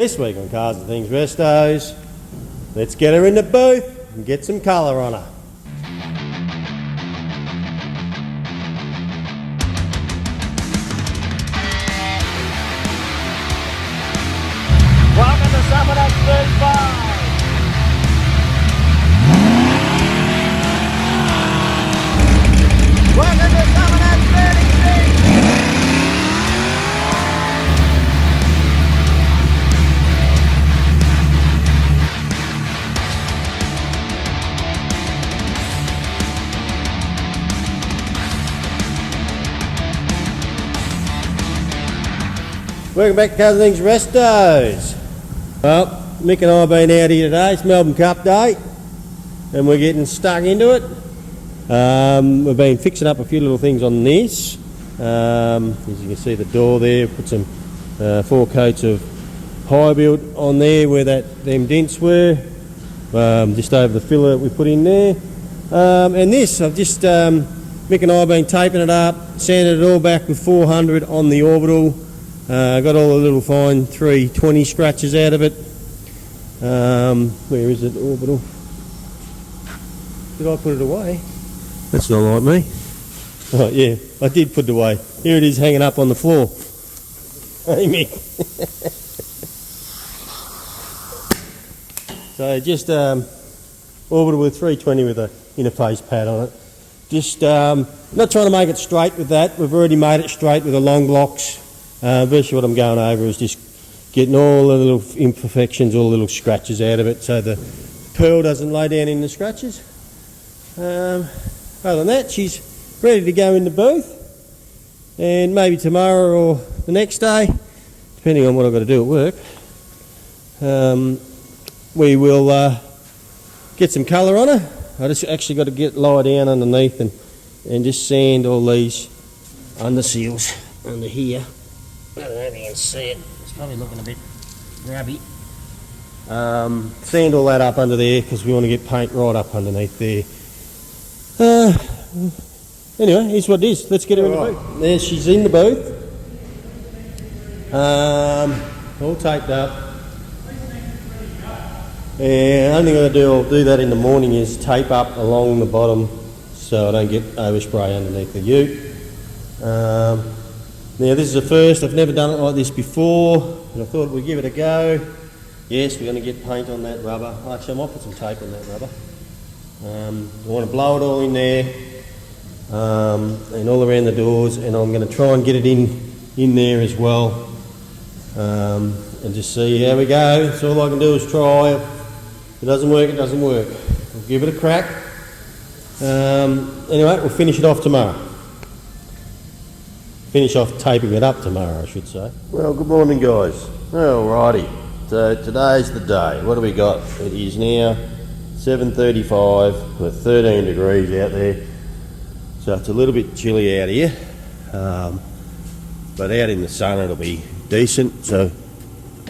This week on Cars and Things Restos, let's get her in the booth and get some colour on her. Welcome to Summer X 35! Welcome to Summer X 36! Welcome back to Cars and Things Restos. Well, Mick and I have been out here today. It's Melbourne Cup Day and we're getting stuck into it. We've been fixing up a few little things on this. As you can see, the door there, put some 4 coats of high build on there where them dents were, just over the filler that we put in there. And this, I've just, Mick and I have been taping it up, sanded it all back with 400 on the orbital. Got all the little fine 320 scratches out of it. Where is it, orbital? Did I put it away? That's not like me. Oh yeah, I did put it away. Here it is hanging up on the floor. Hey Mick. So just orbital with 320 with a interface pad on it. Just not trying to make it straight with that. We've already made it straight with the long blocks. Virtually what I'm going over is just getting all the little imperfections, all the little scratches out of it so the pearl doesn't lay down in the scratches. Other than that, she's ready to go in the booth, and maybe tomorrow or the next day, depending on what I've got to do at work, we will get some colour on her. I just actually got to lie down underneath and just sand all these under seals under here. I don't know if you can see it, it's probably looking a bit grubby. Sand all that up under there because we want to get paint right up underneath there. Anyway, here's what it is. Let's get her in the booth. There she's in the booth. All taped up. And the only thing I'll do that in the morning is tape up along the bottom so I don't get overspray underneath the ute. Now this is the first, I've never done it like this before, and I thought we'd give it a go. Yes, we're going to get paint on that rubber. Actually, I might put some tape on that rubber. I want to blow it all in there, and all around the doors, and I'm going to try and get it in there as well, and just see how we go. So all I can do is try. If it doesn't work, it doesn't work. We'll give it a crack. Anyway, we'll finish it off tomorrow. Finish off taping it up tomorrow, I should say. Well, good morning, guys. Alrighty, so today's the day. What do we got? It is now 7:35 with 13 degrees out there, so it's a little bit chilly out here, but out in the sun it'll be decent. So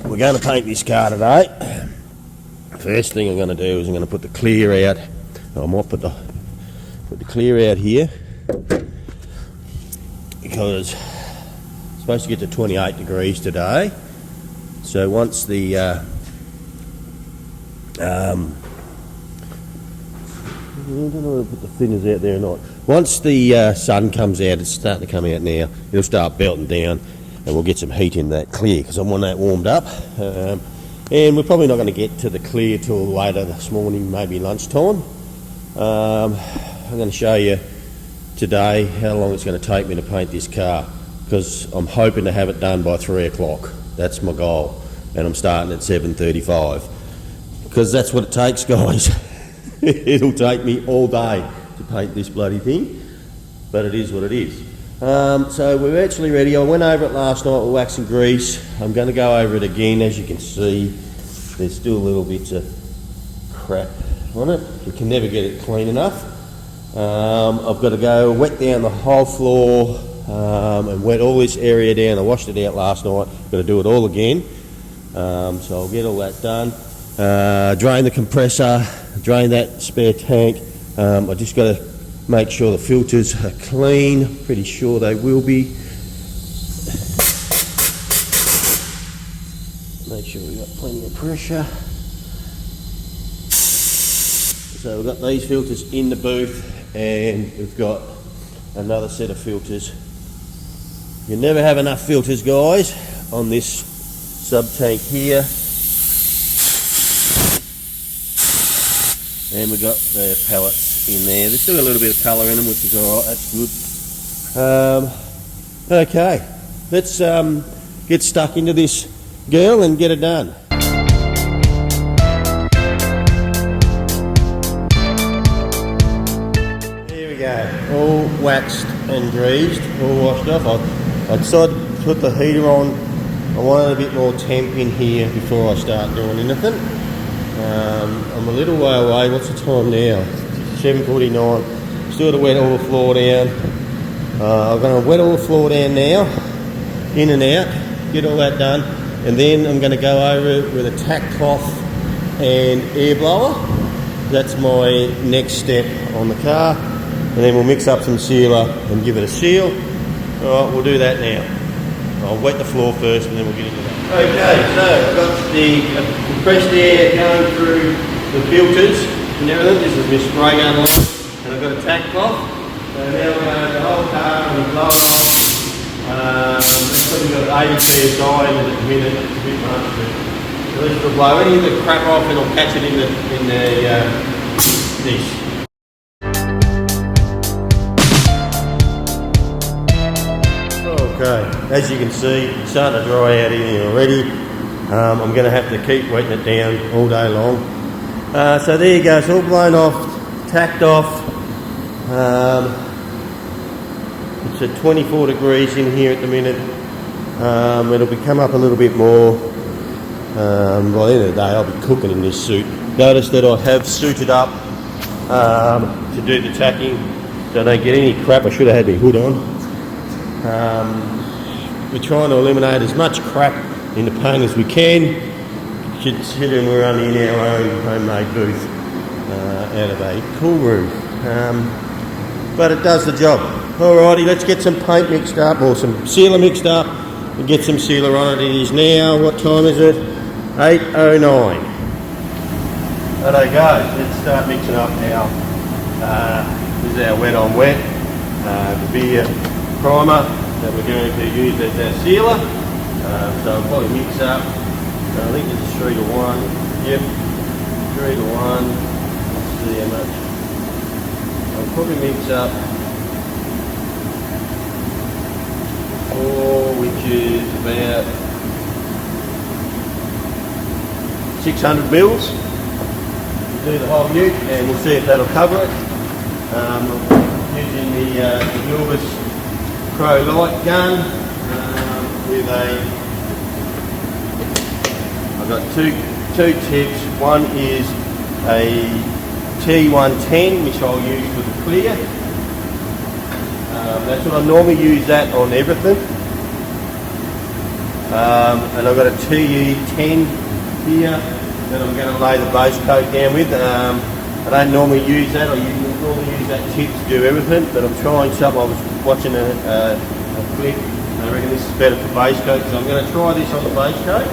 we're going to paint this car today. First thing I'm going to do is I'm going to put the clear out. I might put the clear out here, because it's supposed to get to 28 degrees today. So once the I don't know whether to put the thinners out there or not. Once the sun comes out, it's starting to come out now, it'll start belting down and we'll get some heat in that clear because I want that warmed up. And we're probably not going to get to the clear till later this morning, maybe lunchtime. I'm going to show you today how long it's going to take me to paint this car, because I'm hoping to have it done by 3 o'clock. That's my goal, and I'm starting at 7:35 because that's what it takes, guys. It'll take me all day to paint this bloody thing, but it is what it is. So we're actually ready. I went over it last night with wax and grease. I'm going to go over it again. As you can see, there's still little bits of crap on it. You can never get it clean enough. I've got to go wet down the whole floor and wet all this area down. I washed it out last night, got to do it all again. So I'll get all that done. Drain the compressor, drain that spare tank. I just got to make sure the filters are clean. Pretty sure they will be. Make sure we got plenty of pressure. So we've got these filters in the booth, and we've got another set of filters. You never have enough filters, guys, on this sub tank here. And we've got the pellets in there. There's still a little bit of colour in them, which is alright, that's good. Okay, let's get stuck into this girl and get it done. There we go, all waxed and greased, all washed off. I decided to put the heater on. I wanted a bit more temp in here before I start doing anything. I'm a little way away. What's the time now? 7:49. Still to wet all the floor down. I'm going to wet all the floor down now, in and out, get all that done, and then I'm going to go over it with a tack cloth and air blower. That's my next step on the car, and then we'll mix up some sealer and give it a seal. Alright, we'll do that now. I'll wet the floor first and then we'll get into that. Okay, so I've got the compressed air going through the filters and everything. This is my spray gun on, and I've got a tack cloth. So now we're going to the whole car and we blow it off. We've got 80 psi in it at the minute, it's a bit much, but at least it'll blow any of the crap off and I'll catch it in the dish. Okay, as you can see, it's starting to dry out in here already. I'm going to have to keep wetting it down all day long. So there you go, it's all blown off, tacked off. It's at 24 degrees in here at the minute. It'll come up a little bit more. By the end of the day, I'll be cooking in this suit. Notice that I have suited up to do the tacking, so I don't get any crap. I should have had my hood on. We're trying to eliminate as much crap in the paint as we can, considering we're only in our own homemade booth out of a cool room. But it does the job. Alrighty, let's get some paint mixed up, or some sealer mixed up, and get some sealer on it. It is now, what time is it? 8:09. There you go, let's start mixing up now. This is our wet on wet, the beer primer that we're going to use as our sealer. So I'll probably mix up, I think this is 3 to 1, yep, 3 to 1, let's see how much. I'll probably mix up 4, which is about 600 mils. We'll do the whole ute and we'll see if that'll cover it. Using the Gilbert Pro Light gun with I've got two tips. One is a T110, which I'll use for the clear. That's what I normally use that on everything. And I've got a TE10 here that I'm going to lay the base coat down with. I don't normally use that. I normally use that tip to do everything, but I'm trying something. I was watching a clip, and I reckon this is better for base coat, so I'm going to try this on the base coat.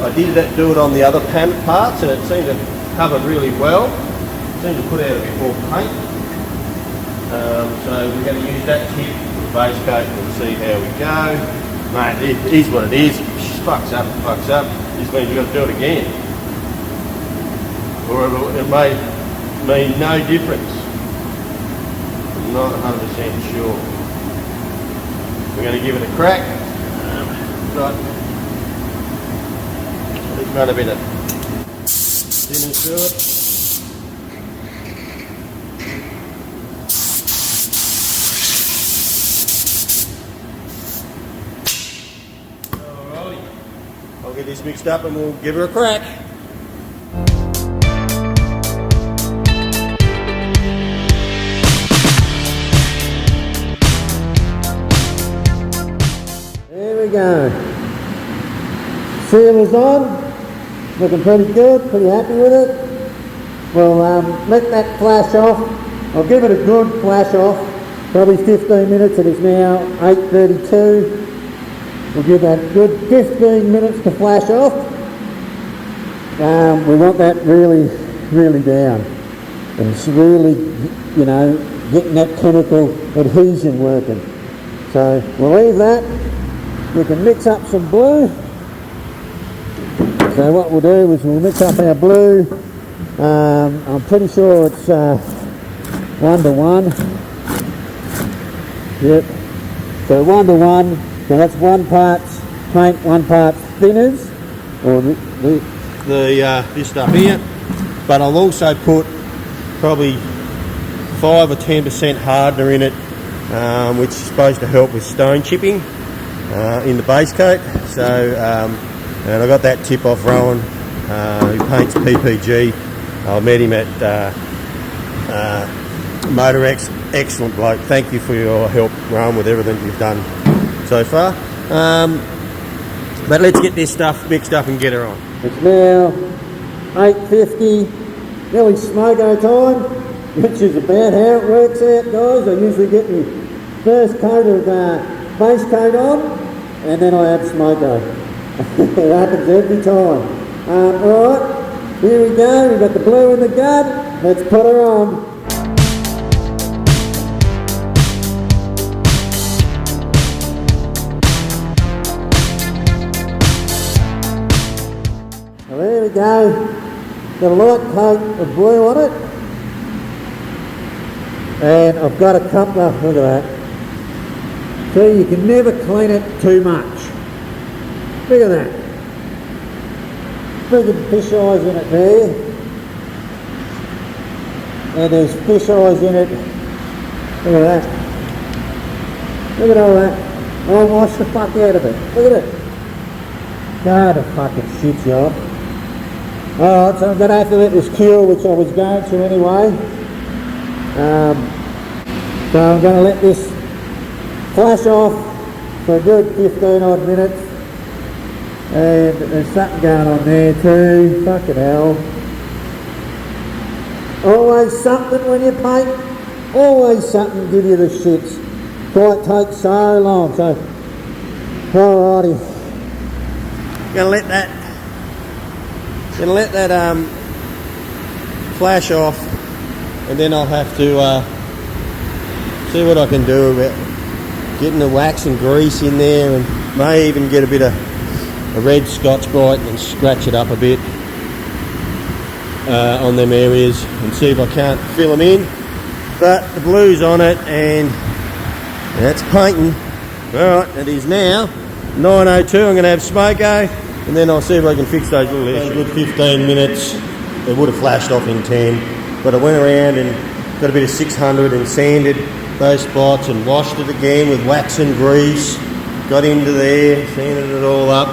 I did do it on the other parts, and it seemed to cover really well. It seemed to put out a bit more paint. So we're going to use that tip for the base coat and see how we go. Mate, it is what it is. If it fucks up, it fucks up. This means we've got to do it again. Or it may mean no difference. I'm not 100% sure. We're going to give it a crack. Right. Let's run a bit of thinner through it. Alrighty. I'll get this mixed up and we'll give her a crack. There we go. Sealer's on. Looking pretty good, pretty happy with it. We'll let that flash off. I'll give it a good flash off. Probably 15 minutes. It is now 8:32. We'll give that good 15 minutes to flash off. We want that really, really down. And it's really, you know, getting that chemical adhesion working. So we'll leave that. We can mix up some blue. So what we'll do is we'll mix up our blue. I'm pretty sure it's 1 to 1. Yep. So 1 to 1. So that's 1 part paint, 1 part thinners, or this stuff here. But I'll also put probably 5 or 10% hardener in it, which is supposed to help with stone chipping in the base coat. So, and I got that tip off Rowan, who paints PPG. I met him at Motorex. Excellent bloke. Thank you for your help, Rowan, with everything you've done so far. But let's get this stuff mixed up and get her on. It's now 8:50, nearly smoko time, which is about how it works out, guys. I usually get my first coat of base coat on, and then I add smoko. It happens every time. Alright, here we go. We've got the blue in the gun. Let's put her on. There we go, got a light coat of blue on it, and I've got a couple of, look at that, see, you can never clean it too much, look at that, friggin' fish eyes in it there, and there's fish eyes in it, look at that, look at all that, I'll wash the fuck out of it, look at it, God, a fucking shit job. Alright, so I'm going to have to let this cure, which I was going to anyway. So I'm going to let this flash off for a good 15 odd minutes. And there's something going on there too, fucking hell. Always something when you paint, always something give you the shits. Why it takes so long, so alrighty. Gonna let that flash off, and then I'll have to see what I can do about getting the wax and grease in there, and may even get a bit of a red Scotch-Brite and scratch it up a bit on them areas and see if I can't fill them in. But the blue's on it, and that's painting. Alright, it is now 9:02. I'm going to have smoko, and then I'll see if I can fix those little issues. A good 15 minutes. It would have flashed off in 10, but I went around and got a bit of 600 and sanded those spots and washed it again with wax and grease. Got into there, sanded it all up.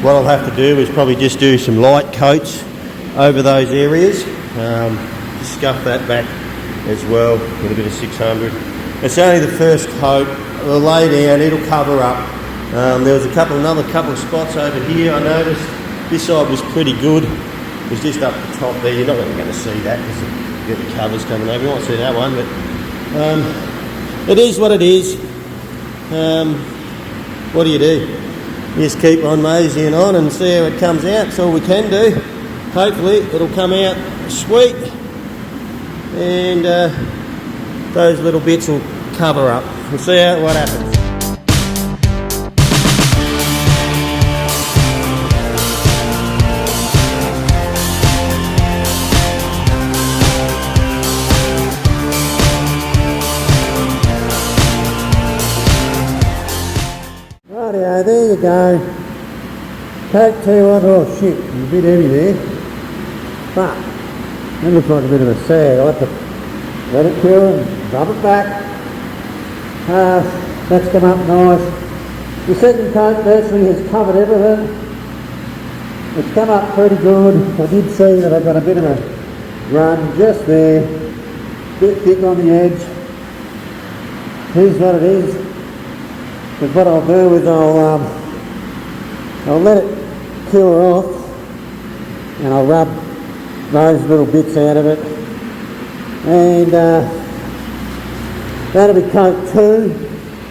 What I'll have to do is probably just do some light coats over those areas. Scuff that back as well with a bit of 600. It's only the first coat. It'll lay down, it'll cover up. There was another couple of spots over here I noticed. This side was pretty good. It was just up the top there. You're not really going to see that because you get the covers coming over. You won't see that one, but it is what it is. What do? You just keep on moseying on and see how it comes out. That's all we can do. Hopefully it'll come out sweet, and those little bits will cover up. We'll see what happens. Rightio, there you go. Coat 2 on. Oh shit, it's a bit heavy there. Fuck. That looks like a bit of a sag. I'll have to let it cure and rub it back. That's come up nice. The second coat virtually has covered everything. It's come up pretty good. I did see that I've got a bit of a run just there. Bit thick on the edge. Here's what it is. Because what I'll do is I'll let it cure off, and I'll rub those little bits out of it, and that'll be coat 2.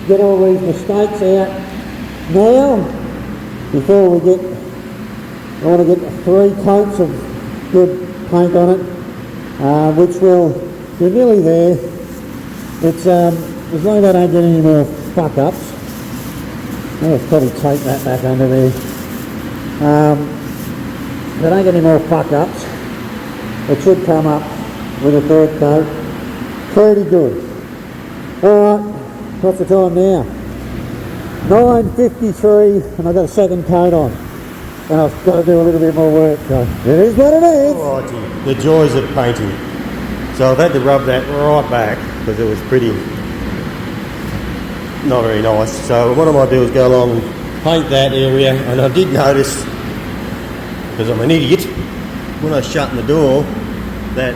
Get all these mistakes out. Now, before we get, I want to get 3 coats of good paint on it, which will be nearly there. It's as long as I don't get any more fuck ups. I'll probably take that back under there. If I don't get any more fuck ups, it should come up with a 3rd coat pretty good. Alright, what's the time now? 9:53, and I've got a 2nd coat on. And I've got to do a little bit more work, so it is what it is. Alrighty, the joys of painting. So I've had to rub that right back because it was pretty not very nice. So what I might do is go along and paint that area, and I did notice, because I'm an idiot, when I was shutting the door, that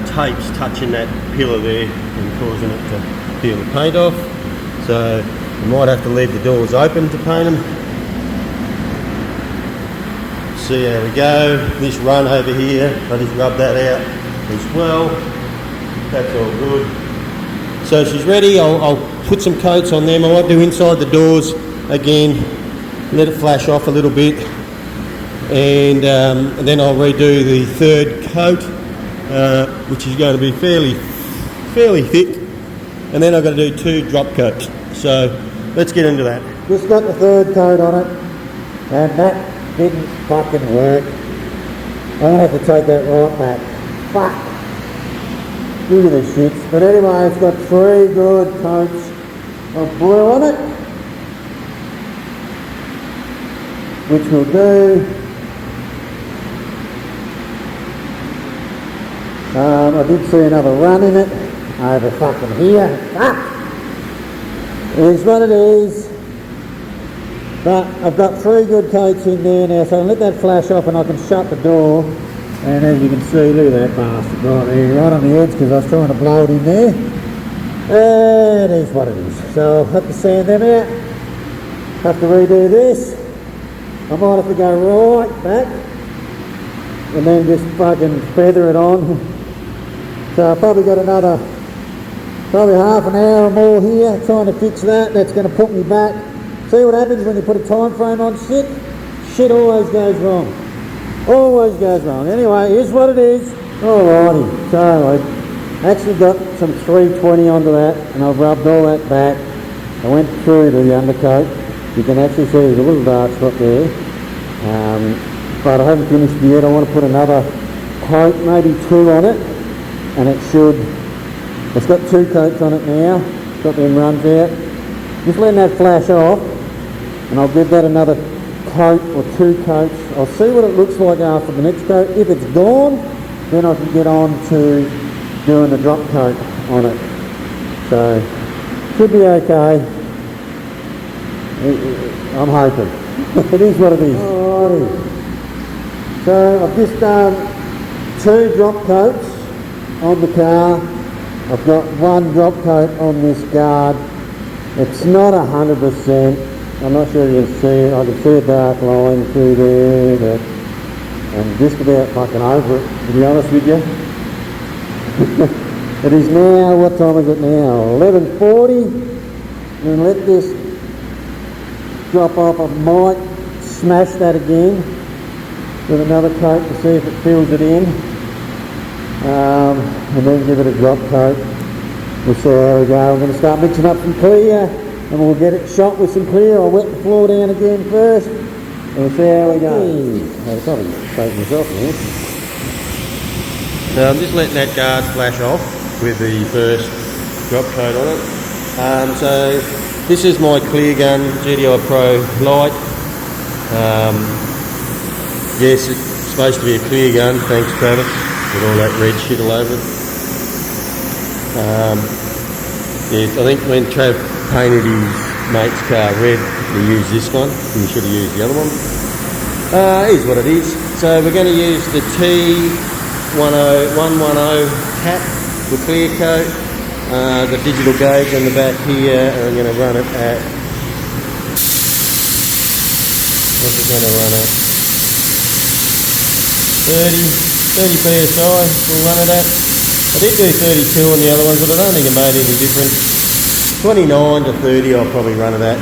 tape's touching that pillar there and causing it to peel the paint off. So I might have to leave the doors open to paint them. See how we go. This run over here, I just rubbed that out as well. That's all good. So she's ready. I'll put some coats on them. I might do inside the doors again, let it flash off a little bit, and then I'll redo the 3rd coat, which is going to be fairly thick, and then I've got to do 2 drop coats. So let's get into that. Just got the 3rd coat on it, and that didn't fucking work. I'll have to take that right back. Fuck. Look at this shit. But anyway, it's got 3 good coats of blue on it, which will do. I did see another run in it over fucking here. Fuck! It is what it is. But I've got 3 good coats in there now, so I'll let that flash off and I can shut the door. And as you can see, look at that bastard right there, right on the edge, because I was trying to blow it in there. It is what it is. So I'll have to sand them out, have to redo this. I might have to go right back and then just fucking feather it on. So I've probably got another, probably half an hour or more here trying to fix that. That's going to put me back. See what happens when you put a time frame on shit? Shit always goes wrong. Always goes wrong. Anyway, here's what it is. Alrighty. So I actually got some 320 onto that, and I've rubbed all that back. I went through the undercoat. You can actually see there's a little dark spot there. But I haven't finished it yet. I want to put another coat, maybe 2 on it, and it should. It's got 2 coats on it now. Got them runs out. Just letting that flash off, and I'll give that another coat or 2 coats. I'll see what it looks like after the next coat. If it's gone, then I can get on to doing the drop coat on it. So, should be okay. I'm hoping. It is what it is. Alrighty. So, I've just done 2 drop coats on the car. I've got 1 drop coat on this guard. It's not 100%. I'm not sure you can see it. I can see a dark line through there, but I'm just about fucking over it, to be honest with you. It is now, what time is it now? 11:40. And let this drop off. I might smash that again with another coat to see if it fills it in. And then give it a drop coat. We'll see how we go. I'm going to start mixing up some clear, and we'll get it shot with some clear. I'll wet the floor down again first, and we'll see how we go. I'll probably straighten this off now. Now I'm just letting that guard flash off with the first drop coat on it. So this is my clear gun GDI Pro Light. Yes, it's supposed to be a clear gun, thanks Travis, with all that red shit all over it. Yes, I think when Trav painted his mate's car red, he used this one, and he should have used the other one. Here's what it is. So we're going to use the T110 cap for clear coat, the digital gauge on the back here, and I'm going to run it at, what's it going to run at? 30 psi, we'll run it at. Did do 32 on the other ones, but I don't think it made any difference. 29 to 30 I'll probably run it at.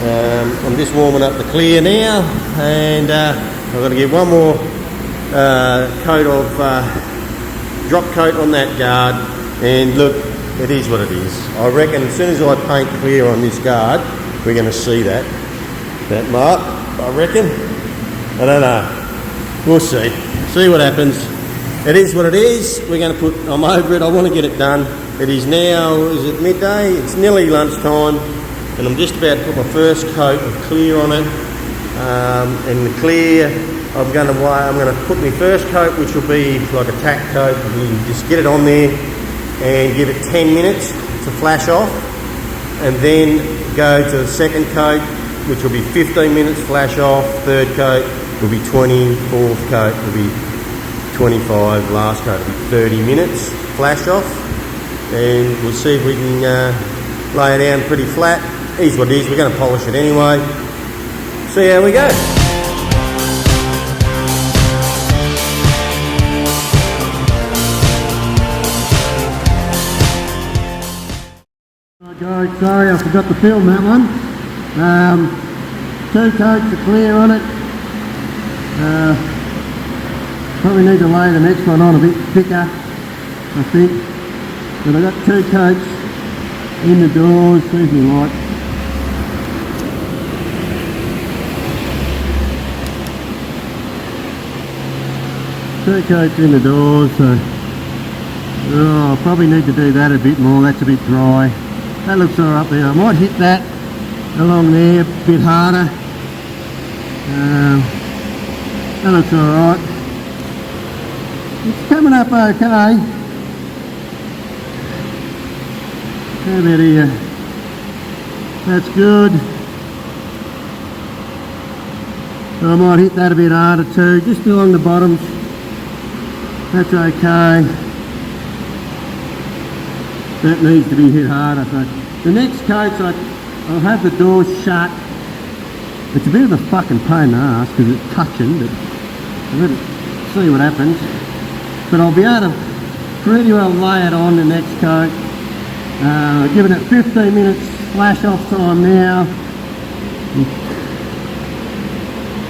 I'm just warming up the clear now, and I've got to give one more coat of drop coat on that guard, and look, it is what it is. I reckon as soon as I paint clear on this guard, we're going to see that mark, I reckon. I don't know. We'll see what happens. It is what it is. We're going to put, I'm over it. I want to get it done. It is now, is it midday? It's nearly lunchtime, and I'm just about to put my first coat of clear on it. And the clear, I'm going to put my first coat, which will be like a tack coat. And just get it on there and give it 10 minutes to flash off, and then go to the second coat, which will be 15 minutes flash off. Third coat will be 20. Fourth coat will be 25. Last coat will be 30 minutes flash off, and we'll see if we can lay it down pretty flat. Is what it is. We're going to polish it anyway. See how we go. Guys, sorry I forgot to film that one. 2 coats of clear on it. Probably need to lay the next one on a bit thicker, I think. But I've got 2 coats in the doors, see if you like. Two coats in the doors, so I'll probably need to do that a bit more. That's a bit dry. That looks alright there. I might hit that along there a bit harder. That looks alright. It's coming up okay. How about here? That's good. I might hit that a bit harder too, just along the bottoms. That's okay. That needs to be hit harder. So the next coat, I'll have the door shut. It's a bit of a fucking pain in the ass because it's touching, but let's see what happens. But I'll be able to pretty well lay it on the next coat. Giving it 15 minutes flash off time now.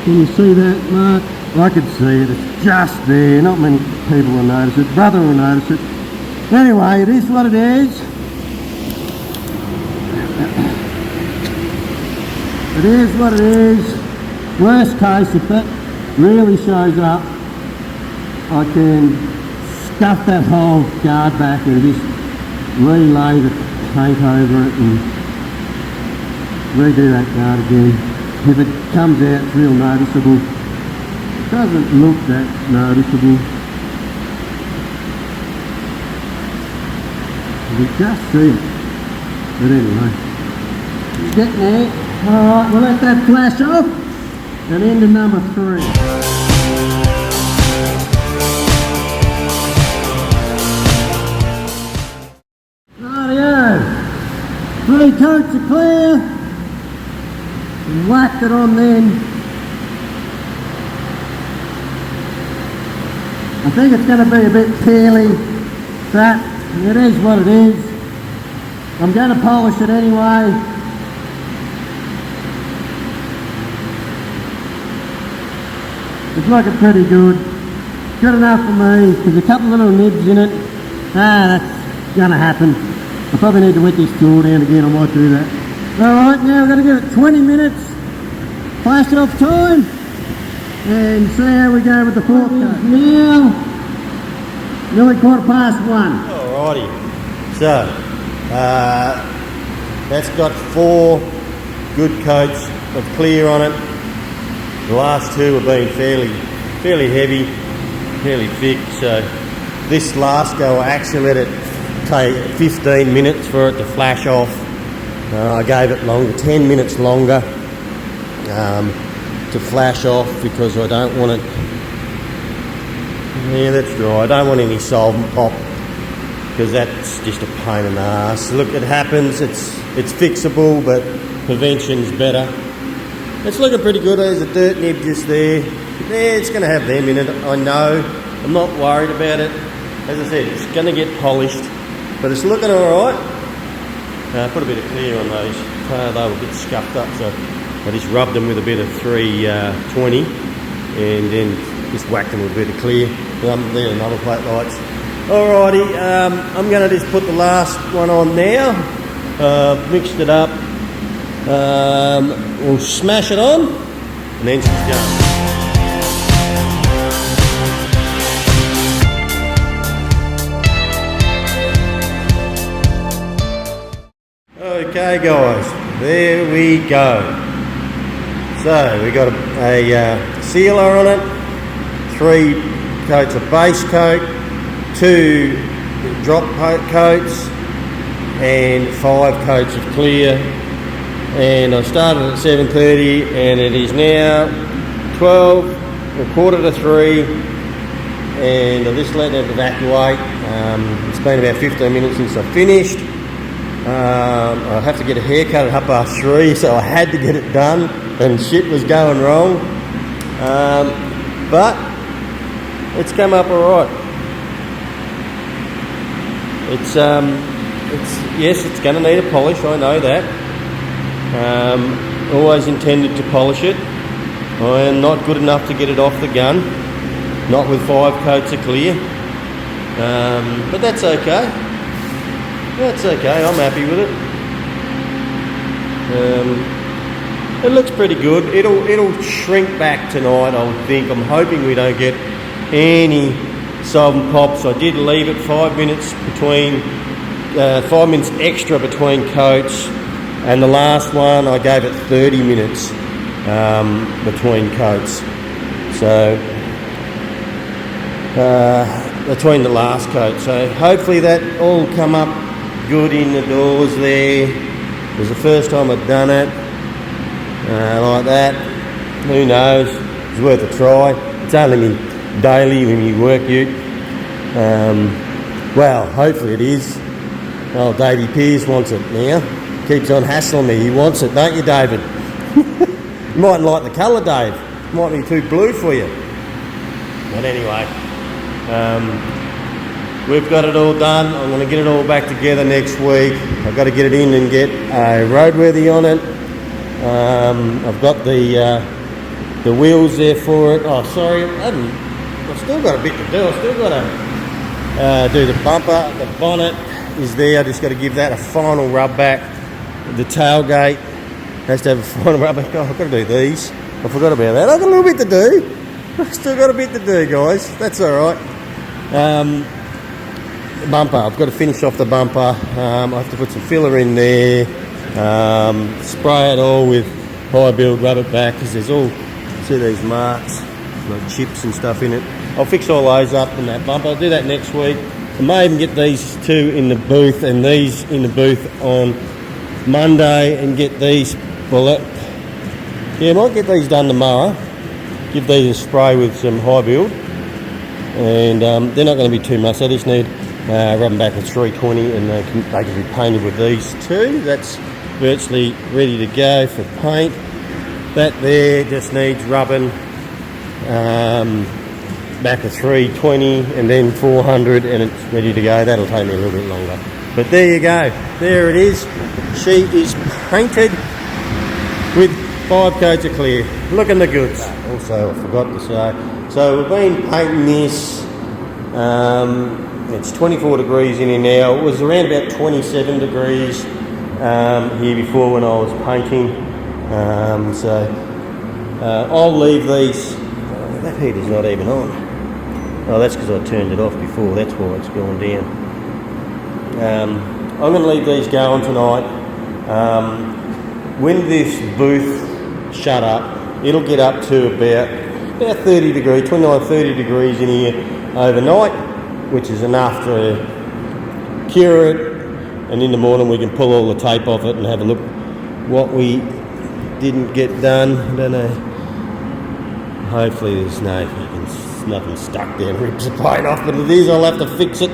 Can you see that, Mark? I can see it. It's just there. Not many people will notice it. Brother will notice it. Anyway, it is what it is. It is what it is. Worst case, if that really shows up, I can stuff that whole guard back and just relay the paint over it and redo that guard again. If it comes out, it's real noticeable. It doesn't look that noticeable. You just see it. But anyway, it's getting there. Alright, we'll let that flash off and into number 3. Rightio. 3 coats of clear. Whacked it on then. I think it's going to be a bit peely, but it is what it is. I'm going to polish it anyway. It's looking pretty good. Good enough for me. There's a couple of little nibs in it. That's going to happen. I probably need to wet this tool down again. I might do that. Alright, now we're going to give it 20 minutes. Flash it off time. And see how we go with the 4th coat. Now, nearly 1:15. Alrighty. So, that's got 4 good coats of clear on it. The last 2 have been fairly heavy, fairly thick. So this last go, I actually let it take 15 minutes for it to flash off. I gave it longer, 10 minutes longer to flash off because I don't want it. Yeah, that's dry. I don't want any solvent pop because that's just a pain in the ass. Look, it happens. It's fixable, but prevention's better. It's looking pretty good. There's a dirt nib just there. Yeah, it's going to have them in it. I know. I'm not worried about it. As I said, it's going to get polished, but it's looking all right. Put a bit of clear on those they were a bit scuffed up, so I just rubbed them with a bit of 320 and then just whacked them with a bit of clear. There are number plate lights. Alrighty, I'm going to just put the last one on now. Mixed it up. We'll smash it on and then she's done. Okay guys, there we go. So we got a sealer on it, 3 coats of base coat, 2 drop coats and 5 coats of clear. And I started at 7:30 and it is now 12, a quarter to 3, and I just let it evacuate. It's been about 15 minutes since I finished. I have to get a haircut at 3:30, so I had to get it done and shit was going wrong. But it's come up alright. It's yes, it's going to need a polish, I know that. Always intended to polish it. I am not good enough to get it off the gun, not with 5 coats of clear. But that's okay. That's okay, I'm happy with it. It looks pretty good. It'll shrink back tonight, I would think. I'm hoping we don't get any solvent pops. I did leave it 5 minutes between, 5 minutes extra between coats, and the last one I gave it 30 minutes between coats. So between the last coat. So hopefully that all come up good in the doors there. It was the first time I'd done it like that. Who knows? It's worth a try. It's only me daily when you work you. Well, hopefully it is. Oh, Davey Pearce wants it now. Keeps on hassling me. He wants it, don't you, David? You mightn't like the colour, Dave. Might be too blue for you. But anyway, we've got it all done. I'm going to get it all back together next week. I've got to get it in and get a roadworthy on it. I've got the wheels there for it. Oh, sorry, I've still got a bit to do. I've still got to do the bumper. The bonnet is there. I just got to give that a final rub back. The tailgate has to have a final rub back. Oh, I've got to do these. I forgot about that. I've got a little bit to do. I've still got a bit to do, guys. That's all right. Bumper. I've got to finish off the bumper. I have to put some filler in there. Spray it all with high build, rub it back, because there's all, see these marks, like chips and stuff in it. I'll fix all those up in that bumper. I'll do that next week. I may even get these 2 in the booth and these in the booth on Monday and get these, well, yeah, I might get these done tomorrow. Give these a spray with some high build, and they're not going to be too much. I just need rub them back with 320 and they can be painted with these 2. That's virtually ready to go for paint. That there just needs rubbing back with 320 and then 400 and it's ready to go. That'll take me a little bit longer. But there you go. There it is. She is painted with 5 coats of clear. Looking the goods. Also, I forgot to say, so we've been painting this. It's 24 degrees in here now. It was around about 27 degrees here before when I was painting. I'll leave these. That heater's not even on. Oh, that's because I turned it off before. That's why it's gone down. I'm going to leave these going tonight. When this booth shut up, it'll get up to about 30 degrees, 29, 30 degrees in here overnight, which is enough to cure it, and in the morning we can pull all the tape off it and have a look what we didn't get done. I don't know, hopefully there's nothing stuck there and rips the paint off, but it is, I'll have to fix it.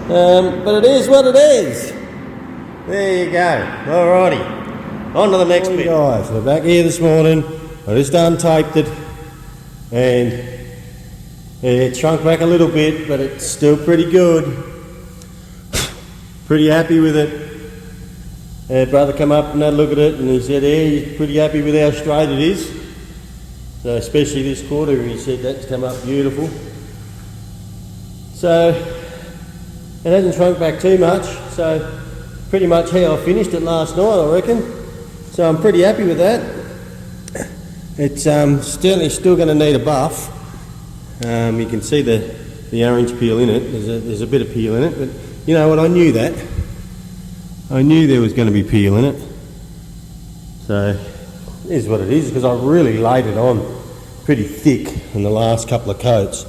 But it is what it is. There you go. Alrighty, on to the next bit. Guys, we're back here this morning. I just untaped it and it shrunk back a little bit, but it's still pretty good. Pretty happy with it. brother come up and had a look at it, and he said, yeah, he's pretty happy with how straight it is. So especially this quarter, he said that's come up beautiful. So it hasn't shrunk back too much, so pretty much how I finished it last night, I reckon. So I'm pretty happy with that. It's certainly still going to need a buff. You can see the orange peel in it. There's a bit of peel in it, but you know what? I knew that. I knew there was going to be peel in it. So it is what it is, because I really laid it on pretty thick in the last couple of coats,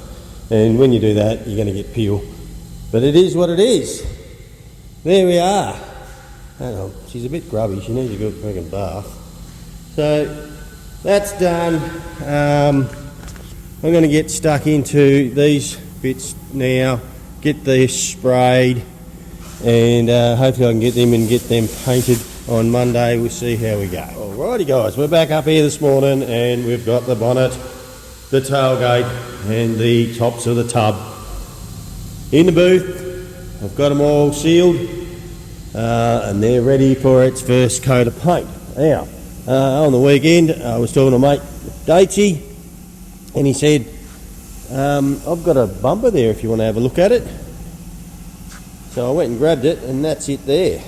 and when you do that, you're going to get peel. But it is what it is. There we are. Hang on, she's a bit grubby. She needs a good freaking bath. So that's done. I'm going to get stuck into these bits now, get these sprayed, and hopefully I can get them and get them painted on Monday. We'll see how we go. Alrighty guys, we're back up here this morning, and we've got the bonnet, the tailgate and the tops of the tub in the booth. I've got them all sealed, and they're ready for its first coat of paint. Now, on the weekend I was talking to mate Datey, and he said, I've got a bumper there if you want to have a look at it. So I went and grabbed it, and that's it there.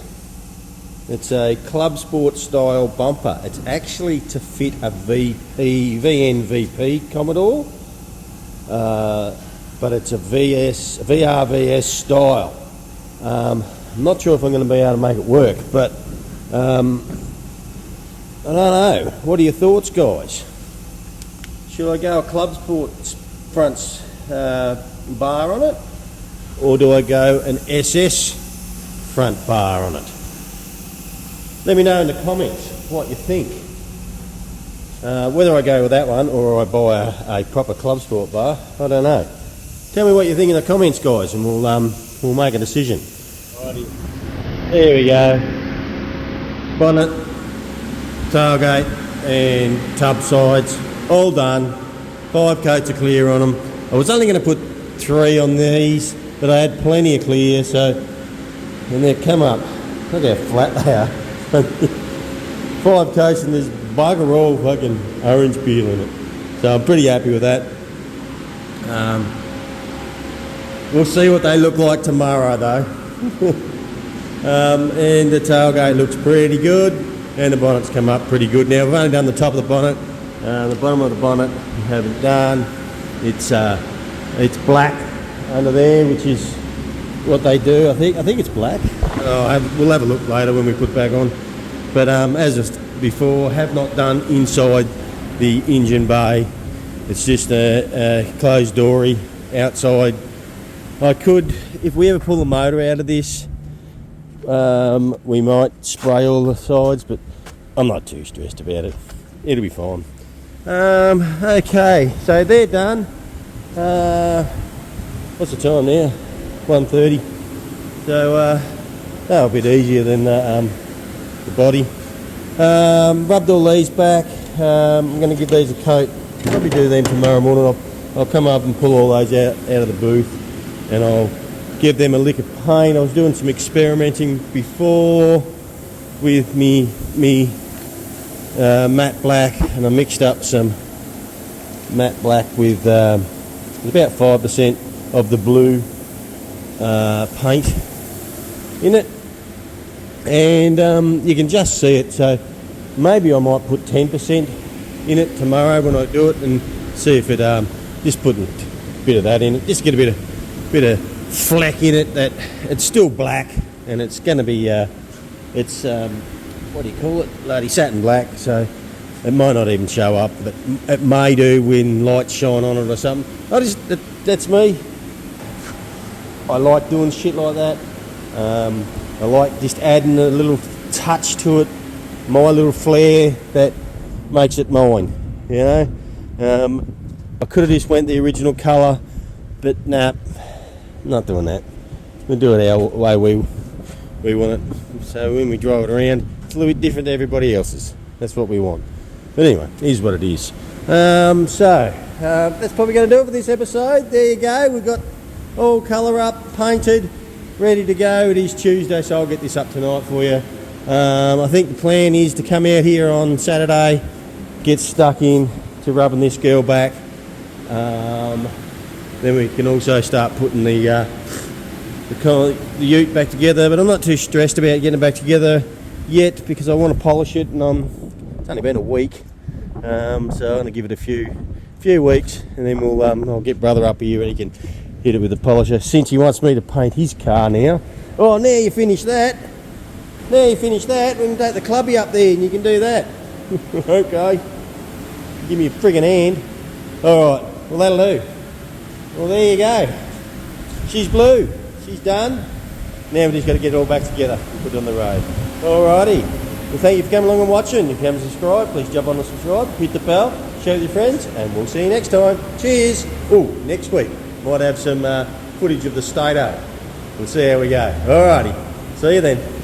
It's a club sport style bumper. It's actually to fit a VNVP Commodore, but it's a VRVS style. I'm not sure if I'm going to be able to make it work, but I don't know. What are your thoughts, guys? Should I go a club sport front bar on it, or do I go an SS front bar on it? Let me know in the comments what you think. Whether I go with that one or I buy a proper club sport bar, I don't know. Tell me what you think in the comments, guys, and we'll make a decision. Righty. There we go. Bonnet, tailgate and tub sides, all done. 5 coats of clear on them. I was only going to put 3 on these, but I had plenty of clear, so, and they've come up. Look how flat they are. 5 coats and there's bugger all fucking orange peel in it. So I'm pretty happy with that. We'll see what they look like tomorrow though. And the tailgate looks pretty good, and the bonnet's come up pretty good. Now we've only done the top of the bonnet. The bottom of the bonnet we haven't done. It's black under there, which is what they do. I think it's black. We'll have a look later when we put it back on. But as of before, have not done inside the engine bay. It's just a closed doory outside. I could, if we ever pull the motor out of this, we might spray all the sides, but I'm not too stressed about it. It'll be fine. Okay, so they're done. What's the time now? 1:30. So they're a bit easier than the body. Rubbed all these back. I'm going to give these a coat. Probably do them tomorrow morning. I'll come up and pull all those out of the booth, and I'll give them a lick of paint. I was doing some experimenting before with me matte black, and I mixed up some matte black with about 5% of the blue paint in it, and you can just see it. So maybe I might put 10% in it tomorrow when I do it, and see if it just put a bit of that in it, just get a bit of fleck in it, that it's still black, and it's going to be it's what do you call it, bloody satin black, so it might not even show up, but it may do when lights shine on it or something. That's me. I like doing shit like that. I like just adding a little touch to it, my little flair that makes it mine, you know. I could have just went the original colour, but nah, not doing that. We'll do it our way we want it. So when we drive it around, it's a little bit different to everybody else's. That's what we want. But anyway, here's what it is. So that's probably going to do it for this episode. There you go. We've got all colour up, painted, ready to go. It is Tuesday, so I'll get this up tonight for you. I think the plan is to come out here on Saturday, get stuck in to rubbing this girl back. Then we can also start putting the ute back together, but I'm not too stressed about getting it back together yet because I want to polish it, and it's only been a week, so I'm going to give it a few weeks, and then I'll get brother up here and he can hit it with the polisher, since he wants me to paint his car now. Oh, now you finish that. Now you finish that, we can take the clubby up there and you can do that. Okay. Give me a friggin' hand. Alright, well that'll do. Well, there you go. She's blue. She's done. Now we've just got to get it all back together and put it on the road. Alrighty. Well, thank you for coming along and watching. If you haven't subscribed, please jump on and subscribe, hit the bell, share with your friends, and we'll see you next time. Cheers. Oh, next week might have some footage of the Stato. We'll see how we go. Alrighty. See you then.